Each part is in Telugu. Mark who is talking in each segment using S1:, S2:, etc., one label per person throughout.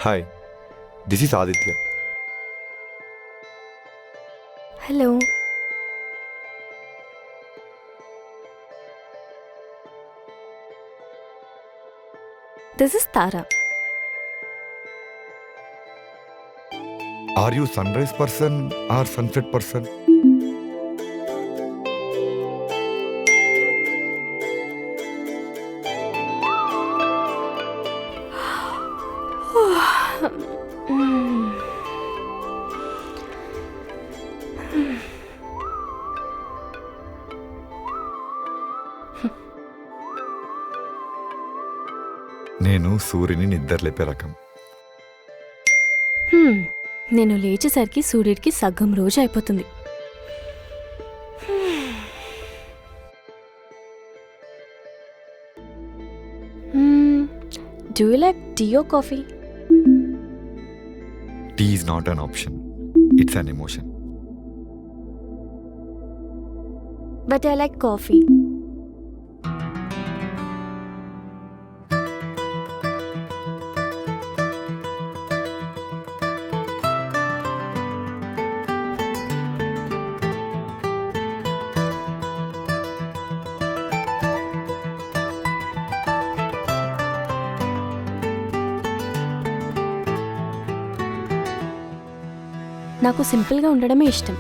S1: Hi, this is Aditya.
S2: Hello. This is Tara.
S1: Are you sunrise person or sunset person? నేను సూర్యుని నిద్రలేపే రకం.
S2: నేను లేచేసరికి సూర్యుడికి సగం రోజు అయిపోతుంది. Do you like tea or coffee?
S1: Tea is not an option, it's an emotion.
S2: But I like coffee. నాకు సింపుల్గా ఉండడమే ఇష్టం.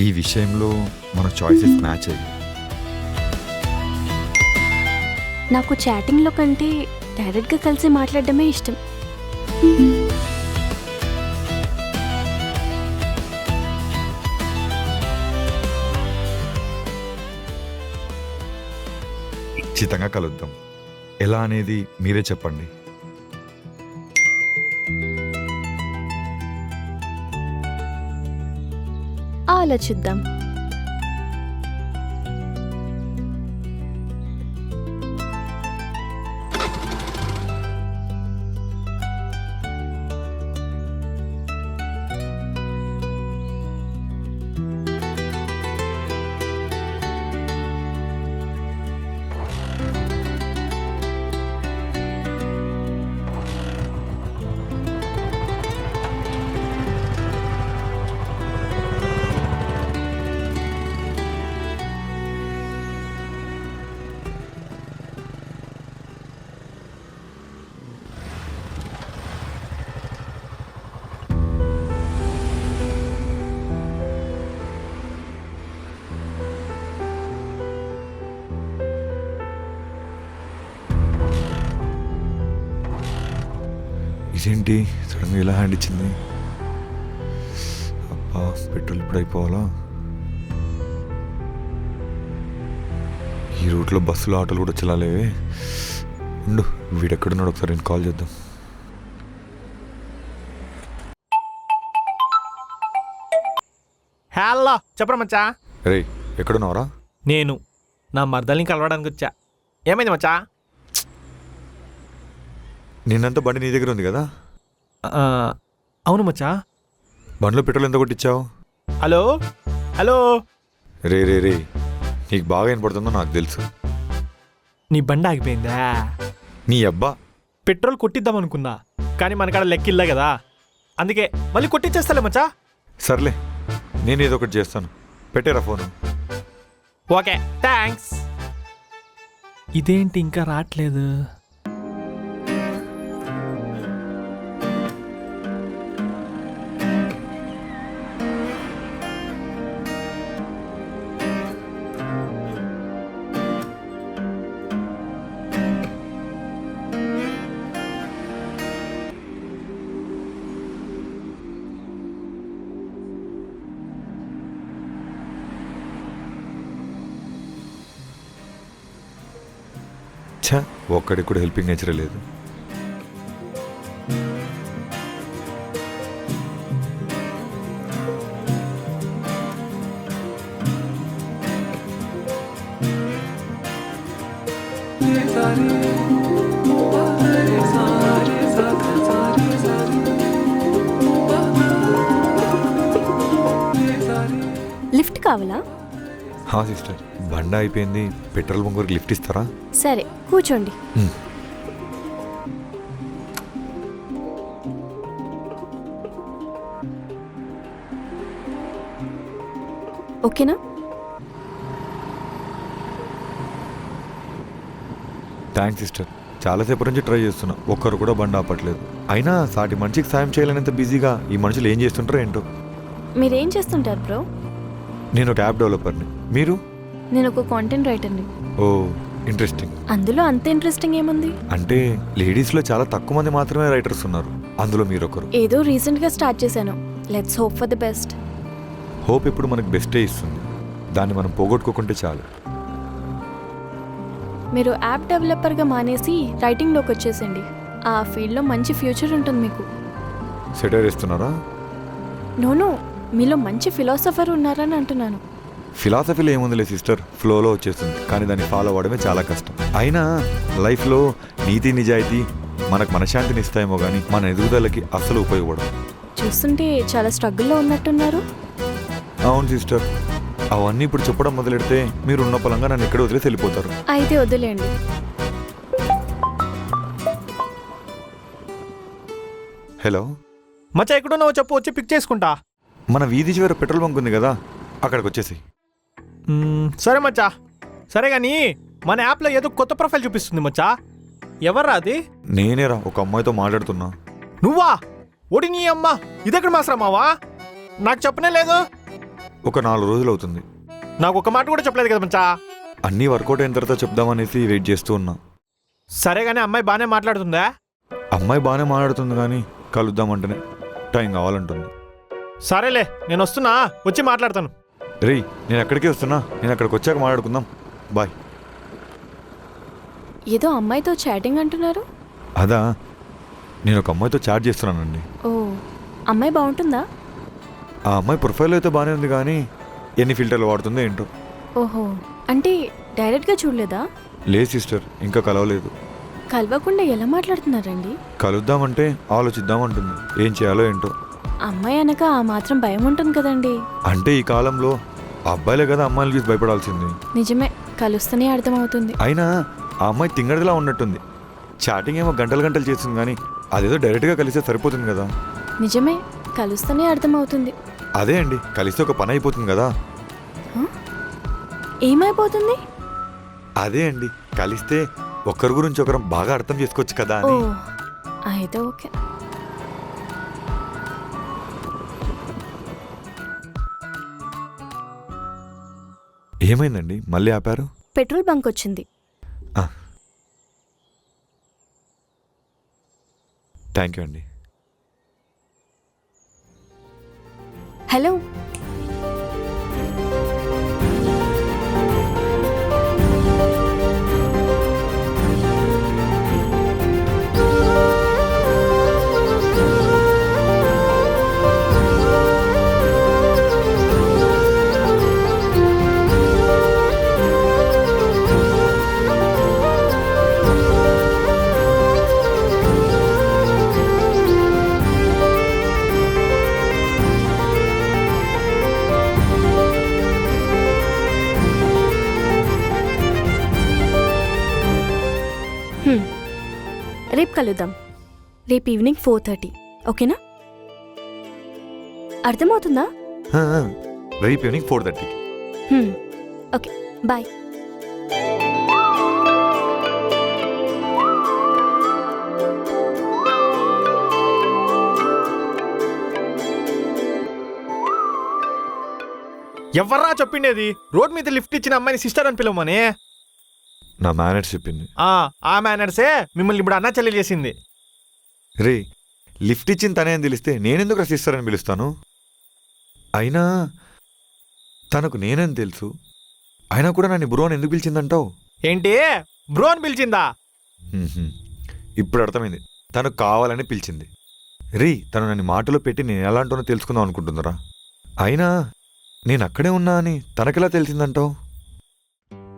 S1: ఈ విషయంలో మన చాయిసెస్ మ్యాచ్ అయ్యి.
S2: నాకు చాటింగ్లో కంటే డైరెక్ట్గా కలిసి మాట్లాడడమే ఇష్టం.
S1: ఖచ్చితంగా కలుద్దాం. ఎలా అనేది మీరే చెప్పండి.
S2: ఆలోచిద్దాం.
S1: ఇదేంటి సడన్గా ఇలా హ్యాండ్ ఇచ్చింది? అబ్బా, పెట్రోల్ ఇప్పుడు అయిపోవాలా? ఈ రూట్లో బస్సులు ఆటోలు కూడా వచ్చేలాలేవే. ఉండు, వీడెక్కడున్నాడు ఒకసారి నేను కాల్ చేద్దాం.
S3: హలో, చెప్పరా మచ్చా.
S1: రే, ఎక్కడున్నావురా?
S3: నేను నా మర్దల్ని కలవడానికి వచ్చా. ఏమైంది మచ్చా?
S1: నిన్నంతా బండి నీ దగ్గర ఉంది కదా?
S3: అవును మచ్చా.
S1: బండిలో పెట్రోల్ ఎంత కొట్టించావు?
S3: Hello hello.
S1: రే రే రే, నీకు బాగా వినపడుతుందో నాకు తెలుసు.
S3: నీ బండి ఆగిపోయిందా?
S1: నీ అబ్బా,
S3: పెట్రోల్ కొట్టిద్దాం అనుకున్నా, కానీ మనకాడ లెక్కిల్లా కదా, అందుకే మళ్ళీ కొట్టించేస్తాలే మచ్చా.
S1: సర్లే, నేను ఏదో ఒకటి చేస్తాను. పెట్టేరా ఫోను.
S3: Okay, thanks. ఇదేంటి ఇంకా రావట్లేదు?
S1: ఒక్కడికి కూడా హెల్పింగ్ నేచరే లేదు.
S2: లిఫ్ట్ కావాలా?
S1: హా సిస్టర్, బండ అయిపోయింది, పెట్రోల్ బంక్ వరకు లిఫ్ట్ ఇస్తారా?
S2: సరే కూర్చోండి. ఓకేనా?
S1: థ్యాంక్స్ సిస్టర్, చాలాసేపు నుంచి ట్రై చేస్తున్నా, ఒక్కరు కూడా బండ ఆపట్లేదు. అయినా సాటి మనిషికి సాయం చేయాలనేంత బిజీగా ఈ మనుషులు ఏం చేస్తుంటారో ఏంటో.
S2: మీరేం చేస్తుంటారు బ్రో?
S1: నేను ఒక యాప్ డెవలపర్ని. మీరు?
S2: నేను ఒక కాంటెంట్ రైటర్ని.
S1: ఓ ఇంట్రెస్టింగ్.
S2: అందులో అంత ఇంట్రెస్టింగ్ ఏముంది?
S1: అంటే లేడీస్లో చాలా తక్కువ మంది మాత్రమే రైటర్స్ ఉన్నారు, అందులో మీరొకరు.
S2: ఏదో రీసెంట్గా స్టార్ట్ చేశాను. Let's hope for the best.
S1: Hope ఇప్పుడు మనకు బెస్టే ఇస్తుంది, దాన్ని మనం పోగొట్టుకోకుంటే చాలు.
S2: మీరు యాప్ డెవలపర్గా మానేసి రైటింగ్లోకి వచ్చేసండి. ఆ ఫీల్డ్లో మంచి ఫ్యూచర్ ఉంటుంది మీకు.
S1: సెటైర్ ఇస్తున్నారా?
S2: నోనో, మీలో మంచి ఫిలాసఫర్ ఉన్నారని అంటున్నాను.
S1: ఫిలాసఫీలో ఏముందిలే సిస్టర్, ఫ్లోలో వచ్చేస్తుంది, కానీ దాన్ని ఫాలో అవ్వడమే చాలా కష్టం. అయినా లైఫ్లో నీతి నిజాయితీ మనకు మనశ్శాంతిని ఇస్తాయేమో కానీ మన ఎదుగుదలకి అస్సలు ఉపయోగపడదు.
S2: చూస్తుంటే చాలా స్ట్రగుల్లో ఉన్నట్టున్నారు.
S1: అవును సిస్టర్, అవన్నీ ఇప్పుడు చెప్పడం మొదలెడితే మీరు ఉన్న పొలంగా నన్ను ఎక్కడ వదిలేసి వెళ్ళిపోతారు.
S2: అయితే వదిలేండి.
S1: హలో
S3: మచ్చా, ఎక్కడున్నావో చెప్పు, వచ్చి పిక్ చేసుకుంటా.
S1: మన వీధి చివర పెట్రోల్ బంక్ ఉంది కదా, అక్కడికి వచ్చేసి.
S3: సరే మచ్చా, సరే కానీ మన యాప్లో ఏదో కొత్త ప్రొఫైల్ చూపిస్తుంది మచ్చా. ఎవర్రా అది?
S1: నేనేరా, ఒక అమ్మాయితో మాట్లాడుతున్నా.
S3: నువ్వా? ఓడి నీ అమ్మ, ఇదెక్కడ మాసరామావా? నాకు చెప్పనే లేదు.
S1: ఒక 4 రోజులు అవుతుంది.
S3: నాకు ఒక మాట కూడా చెప్పలేదు కదా మచ్చా.
S1: అన్నీ వర్కౌట్ అయిన తర్వాత చెప్దామనేసి వెయిట్ చేస్తూ ఉన్నా.
S3: సరే కానీ అమ్మాయి బాగానే మాట్లాడుతుందా?
S1: అమ్మాయి బాగానే మాట్లాడుతుంది కానీ కలుద్దామంటేనే టైం కావాలంటుంది.
S3: సరేలే, నేను వస్తున్నా, వచ్చి మాట్లాడతాను.
S1: రేయ్, నేను ఎక్కడికి వస్తున్నా, నేను అక్కడికి వచ్చాక మాట్లాడుకుందాం. బాయ్.
S2: ఏదో అమ్మాయితో చాటింగ్ అంటున్నారు.
S1: అదా, నేను ఒక అమ్మాయితో చాట్ చేస్తున్నానండి.
S2: ఓ, అమ్మాయి బాగుంటుందా?
S1: ఆ అమ్మాయి ప్రొఫైల్ అయితే బాగానే ఉంది కానీ ఎన్ని ఫిల్టర్లు వాడుతుందో ఏంటో.
S2: ఓహో, అంటే డైరెక్ట్గా చూడలేదా?
S1: లేదు సిస్టర్, ఇంకా కలవలేదు.
S2: కలవకుండా ఎలా మాట్లాడుతున్నారండి?
S1: కలుద్దామంటే ఆలోచిద్దామంటుంది, ఏం చేయాలో ఏంటో.
S2: అమ్మాయి అనక ఆ మాత్రం భయం ఉంటుంది కదండి.
S1: అంటే ఈ కాలంలో అబ్బాయిలే కదా అమ్మాయిలు చూసి భయపడాల్సింది.
S2: నిజమే, కలుస్తూనే అర్థమవుతుంది.
S1: అయినా ఆ అమ్మాయి తింగడిలా ఉన్నట్టుంది. చాటింగ్ ఏమో గంటలు గంటలు చేస్తుంది కానీ అదేదో డైరెక్ట్గా కలిస్తే సరిపోతుంది కదా.
S2: నిజమే, కలుస్తూనే అర్థమవుతుంది.
S1: అదే అండి, కలిస్తే ఒక పని అయిపోతుంది కదా.
S2: ఏమైపోతుంది?
S1: అదే అండి, కలిస్తే ఒకరి గురించి ఒకరం బాగా అర్థం చేసుకోవచ్చు కదా
S2: ఓ,
S1: అని.
S2: అయితే ఓకే.
S1: ఏమైందండి, మళ్ళీ ఆపారు?
S2: పెట్రోల్ బంక్ వచ్చింది.
S1: థ్యాంక్ యూ అండి.
S2: హలో, రేపు కలుద్దాం. రేపు ఈవినింగ్ 4:30, ఓకేనా? అర్థమవుతుందా?
S1: రేపు ఈవినింగ్ 4:30.
S2: Okay, bye.
S3: ఎవర్రా చెప్పిండేది రోడ్ మీద లిఫ్ట్ ఇచ్చిన అమ్మాయిని సిస్టర్ అని పిలవమని?
S1: నా మేనేజర్ చెప్పింది.
S3: ఆ మేనర్సే మిమ్మల్ని ఇప్పుడు అన్నా చెల్లి చేసింది.
S1: రే, లిఫ్ట్ ఇచ్చిన తనే అని తెలిస్తే నేనెందుకు సిస్టర్ అని పిలుస్తాను? అయినా తనకు నేనని తెలుసు, అయినా కూడా నన్ను బ్రో అని ఎందుకు పిలిచిందంటావు?
S3: ఏంటి బ్రో అని పిలిచిందా?
S1: మ్మ్హ్మ్. ఇప్పుడు అర్థమైంది, తను కావాలని పిలిచింది. రీ తను నన్ను మాటలో పెట్టి నేను ఎలా అంటానో తెలుసుకుందాం అనుకుంటుందరా. అయినా నేను అక్కడే ఉన్నా అని తనకెలా తెలిసిందంటావు?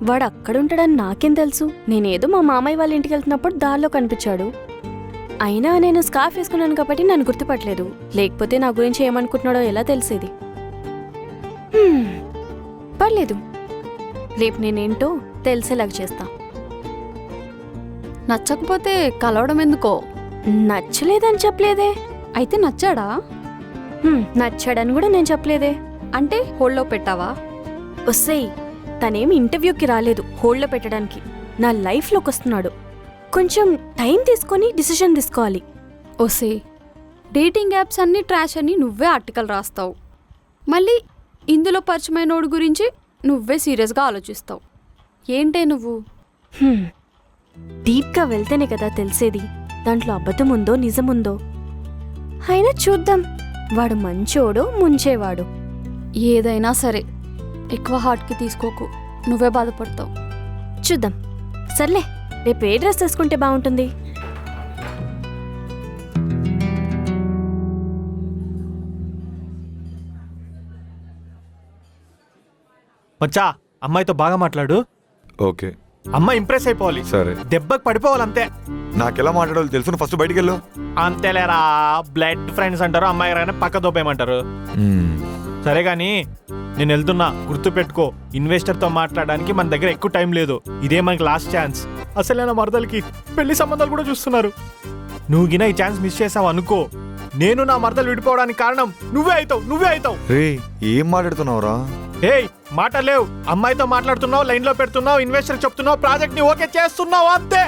S2: వాడు అక్కడుంటాడని నాకేం తెలుసు? నేనేదో మా మామయ్య వాళ్ళ ఇంటికి వెళ్తున్నప్పుడు దారిలో కనిపించాడు. అయినా నేను స్కార్ఫ్ వేసుకున్నాను కాబట్టి నన్ను గుర్తుపట్టలేదు. లేకపోతే నా గురించి ఏమనుకుంటున్నాడో ఎలా తెలిసేది? పర్లేదు, రేపు నేనేంటో తెలిసేలాగా చేస్తా.
S4: నచ్చకపోతే కలవడం ఎందుకో?
S2: నచ్చలేదని చెప్పలేదే.
S4: అయితే నచ్చాడా?
S2: నచ్చాడని కూడా నేను చెప్పలేదే.
S4: అంటే హోల్డ్లో పెట్టావా?
S2: వస్తాయి, తనేమి ఇంటర్వ్యూకి రాలేదు హోల్డ్లో పెట్టడానికి. నా లైఫ్లోకి వస్తున్నాడు. కొంచెం టైం తీసుకొని డిసిషన్ తీసుకోవాలి.
S4: ఓసే, డేటింగ్ యాప్స్ అన్నీ ట్రాష్ అని నువ్వే ఆర్టికల్ రాస్తావు. మళ్ళీ ఇందులో పరిచయమైనోడు గురించి నువ్వే సీరియస్గా ఆలోచిస్తావు. ఏంటే నువ్వు?
S2: డీప్గా వెళ్తేనే కదా తెలిసేది దాంట్లో అబద్ధం ఉందో నిజముందో. అయినా చూద్దాం, వాడు మంచోడో ముంచేవాడు.
S4: ఏదైనా సరే ఎక్కువ హార్ట్కి తీసుకోకు, నువ్వే బాధపడతావు.
S2: చూద్దాం. సర్లే, రేపు ఏ డ్రెస్ వేసుకుంటే బాగుంటుంది?
S3: మచ్చా, అమ్మాయితో బాగా మాట్లాడు.
S1: ఓకే
S3: అమ్మాయి ఇంప్రెస్ అయిపోవాలి,
S1: సరే.
S3: దెబ్బకి పడిపోవాలంతే.
S1: నాకెలా మాట్లాడాలో తెలుసు, ఫస్ట్ బయటికి వెళ్ళు.
S3: అంతేలేరా, బ్లడ్ ఫ్రెండ్స్ అంటారు, అమ్మాయి రాగానే పక్క దోపేయమంటారు. సరే గాని నేను వెళ్తున్నా, గుర్తు పెట్టుకో. ఇన్వెస్టర్తో మాట్లాడడానికి మన దగ్గర ఎక్కువ టైం లేదు. ఇదే మనకి లాస్ట్ ఛాన్స్. అసలు నా మరదలకి పెళ్లి సంబంధాలు కూడా చూస్తున్నారు. నువ్వు గిన ఈ ఛాన్స్ మిస్ చేసావు అనుకో, నేను నా మరదలు విడిపోవడానికి కారణం నువ్వే అవుతావు.
S1: రే ఏం మాట్లాడుతున్నావురా?
S3: ఏయ్ మాటలేవు, అమ్మాయితో మాట్లాడుతున్నావు, లైన్ లో పెడుతున్నావు, ఇన్వెస్టర్ చెప్తున్నావు, ప్రాజెక్ట్ ని ఓకే చేస్తున్నావు, అంతే.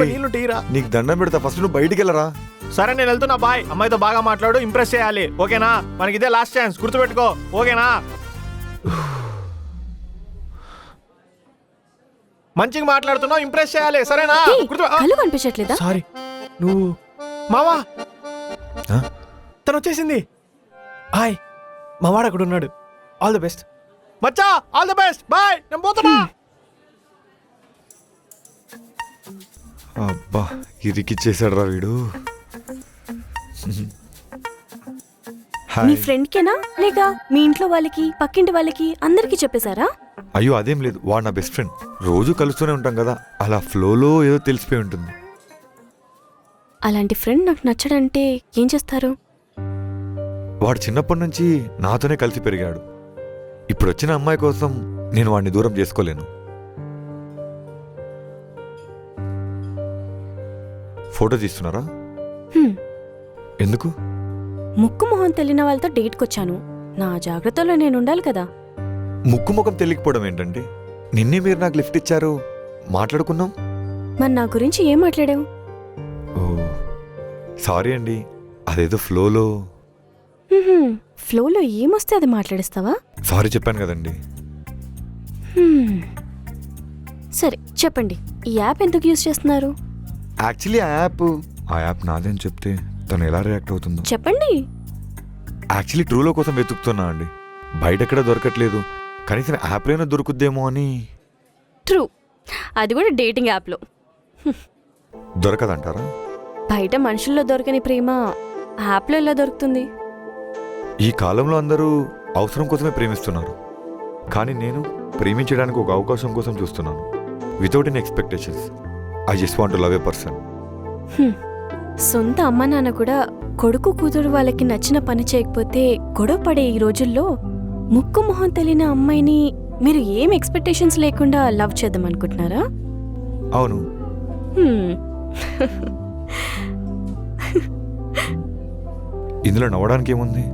S3: నీళ్ళుంటీరా.
S1: నీకు దండం పెడతా, ఫస్ట్ నువ్వు బయటికి వెళ్ళరా.
S3: సరే నేను వెళ్తున్నా, బాయ్. అమ్మాయితో బాగా మాట్లాడు, ఇంప్రెస్ చేయాలి, ఓకేనా? మనకి ఇదే లాస్ట్ ఛాన్స్, గుర్తుపెట్టుకో, ఓకేనా? మంచిగా మాట్లాడుతున్నావు, ఇంప్రెస్ చేయాలి, సరేనా?
S2: కళ్ళు కనిపించట్లేదా?
S3: సారీ. నువ్వు మావా, తను వచ్చేసింది. హాయ్, మా వాడు అక్కడ ఉన్నాడు. All the best Maccha, all the best, bye. నేను పోతున్నా.
S1: అబ్బా ఇరికిచ్చేసాడు రా వీడు.
S2: మీ ఫ్రెండ్కేనా లేక మీ ఇంట్లో వాళ్ళకి, పక్కింటి వాళ్ళకి, అందరికీ చెప్పేశారా?
S1: అయ్యో అదేం లేదు, వాడు నా బెస్ట్ ఫ్రెండ్. రోజు కలుస్తూనే ఉంటాం కదా, అలా ఫ్లోలో ఏదో తెలిసిపోయి ఉంటుంది.
S2: అలాంటి ఫ్రెండ్ నాకు నచ్చడంటే ఏం చేస్తారు?
S1: వాడు చిన్నప్పటి నుంచి నాతోనే కలిసి పెరిగాడు. ఇప్పుడు వచ్చిన అమ్మాయి కోసం నేను వాడిని దూరం చేసుకోలేను. ఫోటో తీస్తున్నారా? ఎందుకు?
S2: ముక్కు మొహం తెలియని వాళ్ళతో డేట్కొచ్చాను. నా జాగ్రత్తలో నేను ఉండాలి కదా.
S1: ముక్కు ముఖం తెలియకపోవడం ఏంటంటే, నిన్నే మీరు నాకు లిఫ్ట్ ఇచ్చారు, మాట్లాడుకున్నాం.
S2: మరి నా గురించి ఏం మాట్లాడావు?
S1: ఓ సారీ అండి, అదేదో ఫ్లోలో.
S2: ఫ్లోలో ఏమొస్తే అది మాట్లాడిస్తావా?
S1: సారీ చెప్పాను కదండి.
S2: సరే చెప్పండి, ఈ యాప్ ఎందుకు యూజ్ చేస్తున్నారు?
S1: యాక్చువల్లీ ఆ యాప్ నాదే అని చెప్తే తను ఎలా రియాక్ట్ అవుతుందో
S2: చెప్పండి.
S1: యాక్చువల్లీ ట్రూలో కోసం వెతుకుతున్నా అండి, బయట ఎక్కడ దొరకట్లేదు. కనీసం యాప్లోనే దొరుకుద్దేమో అని.
S2: ట్రూ, అది కూడా డేటింగ్ యాప్లో.
S1: దొరకదంటారా?
S2: బయట మనుషుల్లో దొరకని ప్రేమ యాప్లో ఎలా దొరుకుతుంది?
S1: ఈ కాలంలో అందరూ అవసరం కోసమే ప్రేమిస్తున్నారు, కానీ నేను ప్రేమించడానికి ఒక అవకాశం కోసం చూస్తున్నాను. Without an expectations. I just want to love a person.
S2: సొంత అమ్మ నాన్న కూడా కొడుకు కూతురు వాళ్ళకి నచ్చిన పని చేయకపోతే గొడవ పడే ఈ రోజుల్లో ముక్కు మొహం తెలియని అమ్మాయిని మీరు ఏం ఎక్స్పెక్టేషన్స్ లేకుండా లవ్ చేద్దాం అనుకుంటున్నారా?
S1: అవును. ఇందులో నవ్వడానికి ఏముంది?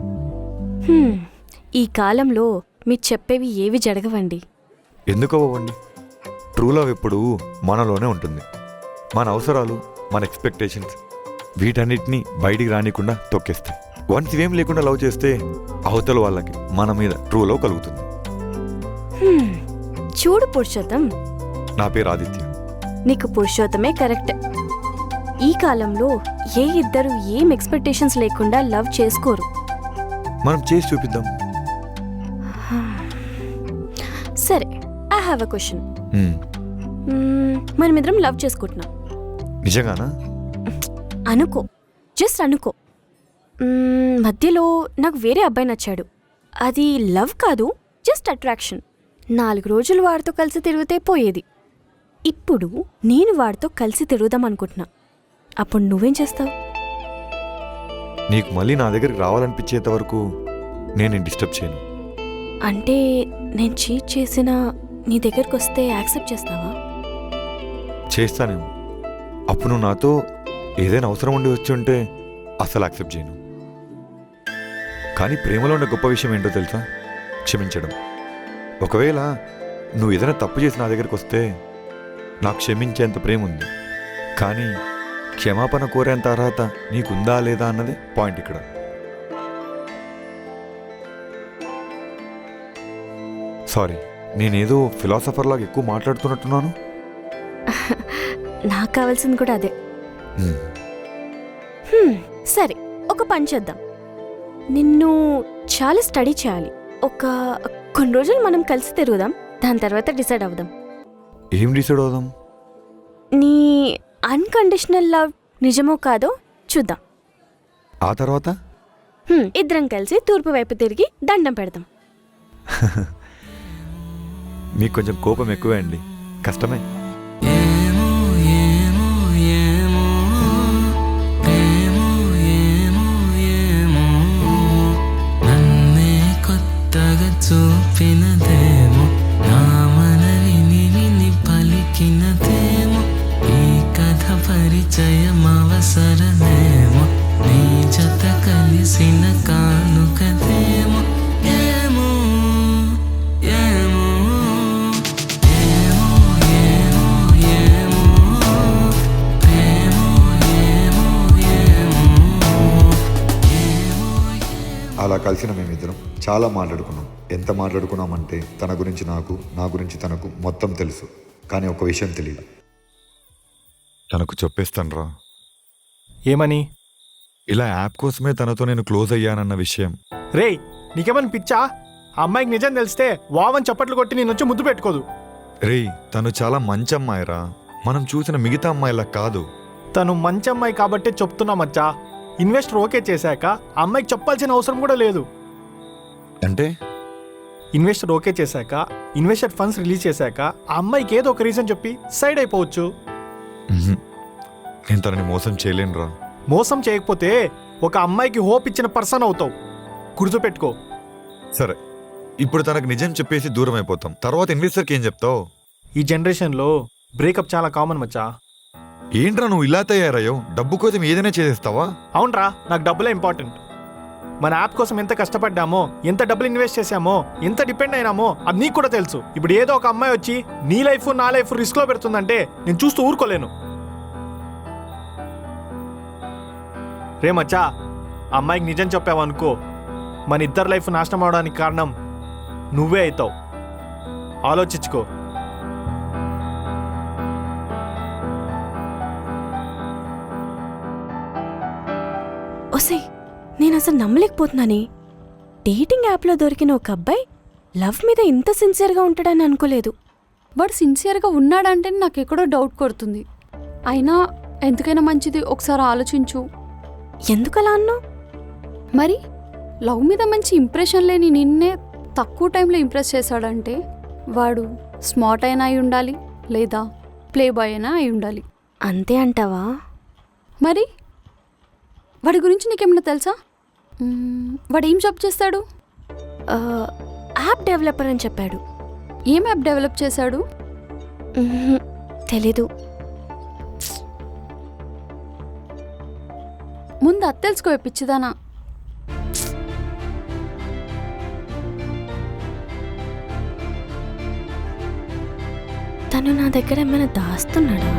S2: ఈ కాలంలో మీరు చెప్పేవి ఏవి జరగవండి.
S1: ఎందుకు అవ్వండి? ట్రూ లవ్ ఎప్పుడు మనలోనే ఉంటుంది. మన అవసరాలు, మన ఎక్స్పెక్టేషన్స్, వీటన్నిటిని బయటికి రానికుండా తొక్కేస్తాయి. వన్స్ ఇవేం లేకుండా లవ్ చేస్తే అవతల వాళ్ళకి మన మీద ట్రూ లవ్ కలుగుతుంది.
S2: చూడు పురుషోత్తం,
S1: నా పేరు ఆదిత్య.
S2: నీకు పురుషోత్తమే కరెక్ట్. ఈ కాలంలో ఏ ఇద్దరు ఏం ఎక్స్పెక్టేషన్స్ లేకుండా లవ్ చేసుకోరు.
S1: మనం చేసి చూపిద్దాం.
S2: సరే, ఐ హ్యావ్ అ క్వశ్చన్. మనమిద్దరం లవ్ చేసుకుంటున్నాం.
S1: నిజంగానా?
S2: అనుకో, జస్ట్ అనుకో. మధ్యలో నాకు వేరే అబ్బాయి నచ్చాడు. అది లవ్ కాదు, జస్ట్ అట్రాక్షన్. 4 రోజులు వాడితో కలిసి తిరిగితే పోయేది. ఇప్పుడు నేను వాడితో కలిసి తిరుగుదాం అనుకుంటున్నా. అప్పుడు నువ్వేం చేస్తావు?
S1: నీకు మళ్ళీ నా దగ్గరికి రావాలనిపించేంత వరకు నేను డిస్టర్బ్ చేయను.
S2: అంటే నేను చీట్ చేసినా నీ దగ్గరికి వస్తే యాక్సెప్ట్ చేస్తావా?
S1: చేస్తానేమో. అప్పుడు నువ్వు నాతో ఏదైనా అవసరం ఉండి వచ్చి ఉంటే అసలు యాక్సెప్ట్ చేయను. కానీ ప్రేమలో ఉన్న గొప్ప విషయం ఏంటో తెలుసా? క్షమించడం. ఒకవేళ నువ్వు ఏదైనా తప్పు చేసి నా దగ్గరికి వస్తే నాకు క్షమించేంత ప్రేమ ఉంది. కానీ క్షమాపణ కోరేంత అర్హత నీకుందా లేదా అన్నదే పాయింట్ ఇక్కడ. సారీ, నేనేదో ఫిలాసఫర్ లాగా ఎక్కువ మాట్లాడుతున్నట్టున్నాను.
S2: నాకు కావాల్సింది కూడా అదే.
S1: హ్మ్.
S2: సరే, ఒక పని చేద్దాం. నిన్ను చాలా స్టడీ చేయాలి. కొన్ని రోజులు మనం కలిసి తిరుగుదాం. దాని తర్వాత డిసైడ్ అవుదాం.
S1: ఏం డిసైడ్ అవుదాం?
S2: నీ అన్కండిషనల్ లవ్ నిజమో కాదో చూద్దాం.
S1: ఆ తర్వాత
S2: ఇద్దరం కలిసి తూర్పు వైపు తిరిగి దండం పెడదాం.
S1: మీకు కొంచెం కోపం ఎక్కువే అండి. కష్టమే.
S5: చూపినదేమో నా మనవిని విని పలికినదేమో ఈ కథ పరిచయం అవసరమేమో నీ జత కలిసిన కానుకదేమో ఏమో ఏమో ఏమో ఏమో ఏమో ప్రేమో ఏమో ఏమో ఏమో.
S1: అలా కలిసిన మేమిద్దరం చాలా మాట్లాడుకున్నాం. ఎంత మాట్లాడుకున్నామంటే తన గురించి నాకు, నా గురించి తనకు మొత్తం తెలుసు. కానీ ఒక విషయం తెలియదు. తనకు చెప్పేస్తానురా.
S3: ఏమని?
S1: ఇలా యాప్ కోసమే తనతో నేను క్లోజ్ అయ్యానన్న విషయం.
S3: రేయ్, నీకేమని పిచ్చా? ఆ అమ్మాయికి నిజం తెలిస్తే వావని చప్పట్లు కొట్టి నేను వచ్చి ముద్దు పెట్టుకోదు.
S1: రేయ్, తను చాలా మంచి అమ్మాయిరా. మనం చూసిన మిగతా అమ్మాయిలా కాదు.
S3: తను మంచి అమ్మాయి కాబట్టే చెప్తున్నా మచ్చా. ఇన్వెస్టర్ ఓకే చేశాక ఆ అమ్మాయికి చెప్పాల్సిన అవసరం కూడా లేదు.
S1: అంటే
S3: ఇన్వెస్టర్ ఓకే చేశాక, ఇన్వెస్టర్ ఫండ్స్ రిలీజ్ చేశాక ఆ అమ్మాయికి ఏదో ఒక రీజన్ చెప్పి సైడ్ అయిపోవచ్చు.
S1: నేను తనని మోసం చేయలేనురా.
S3: మోసం చేయకపోతే ఒక అమ్మాయికి హోప్ ఇచ్చిన పర్సన్ అవుతావు. గుర్తుపెట్టుకో.
S1: సరే, ఇప్పుడు తనకు నిజం చెప్పేసి దూరం అయిపోతాం. తర్వాత ఇన్వెస్టర్కి ఏం చెప్తావు?
S3: ఈ జనరేషన్లో బ్రేకప్ చాలా కామన్ మచ్చా.
S1: ఏంట్రా నువ్వు ఇలా తయారయ్యో? డబ్బు కోసం ఏదైనా చేసేస్తావా?
S3: అవునరా, నాకు డబ్బులే ఇంపార్టెంట్. మన యాప్ కోసం ఎంత కష్టపడ్డామో, ఎంత డబ్బులు ఇన్వెస్ట్ చేశామో, ఎంత డిపెండ్ అయినామో అది నీకు కూడా తెలుసు. ఇప్పుడు ఏదో ఒక అమ్మాయి వచ్చి నీ లైఫ్ నా లైఫ్ రిస్క్లో పెడుతుందంటే నేను చూస్తూ ఊరుకోలేను. రే మచ్చా, అమ్మాయికి నిజం చెప్పావనుకో, మన ఇద్దరు లైఫ్ నాశనం అవడానికి కారణం నువ్వే అవుతావు. ఆలోచించుకో.
S2: ఒసే, నేను అసలు నమ్మలేకపోతున్నానే. డేటింగ్ యాప్లో దొరికిన ఒక అబ్బాయి లవ్ మీద ఇంత సిన్సియర్గా ఉంటాడని అనుకోలేదు.
S4: వాడు సిన్సియర్గా ఉన్నాడంటే నాకు ఎక్కడో డౌట్ కొడుతుంది. అయినా ఎందుకైనా మంచిది ఒకసారి ఆలోచించు.
S2: ఎందుకలా అన్నావు?
S4: మరి లవ్ మీద మంచి ఇంప్రెషన్ లేని నిన్నే తక్కువ టైంలో ఇంప్రెస్ చేశాడంటే వాడు స్మార్ట్ అయినా అయి ఉండాలి, లేదా ప్లే బాయ్ అయినా అయి ఉండాలి.
S2: అంతే అంటావా?
S4: మరి వాడి గురించి నీకేమైనా తెలుసా? వాడు ఏం జాబ్ చేస్తాడు?
S2: యాప్ డెవలపర్ అని చెప్పాడు.
S4: ఏం యాప్ డెవలప్ చేశాడు?
S2: తెలీదు.
S4: ముందు అది తెలుసుకో పిచ్చిదానా.
S2: తను నా దగ్గర ఏమైనా దాస్తున్నాడా?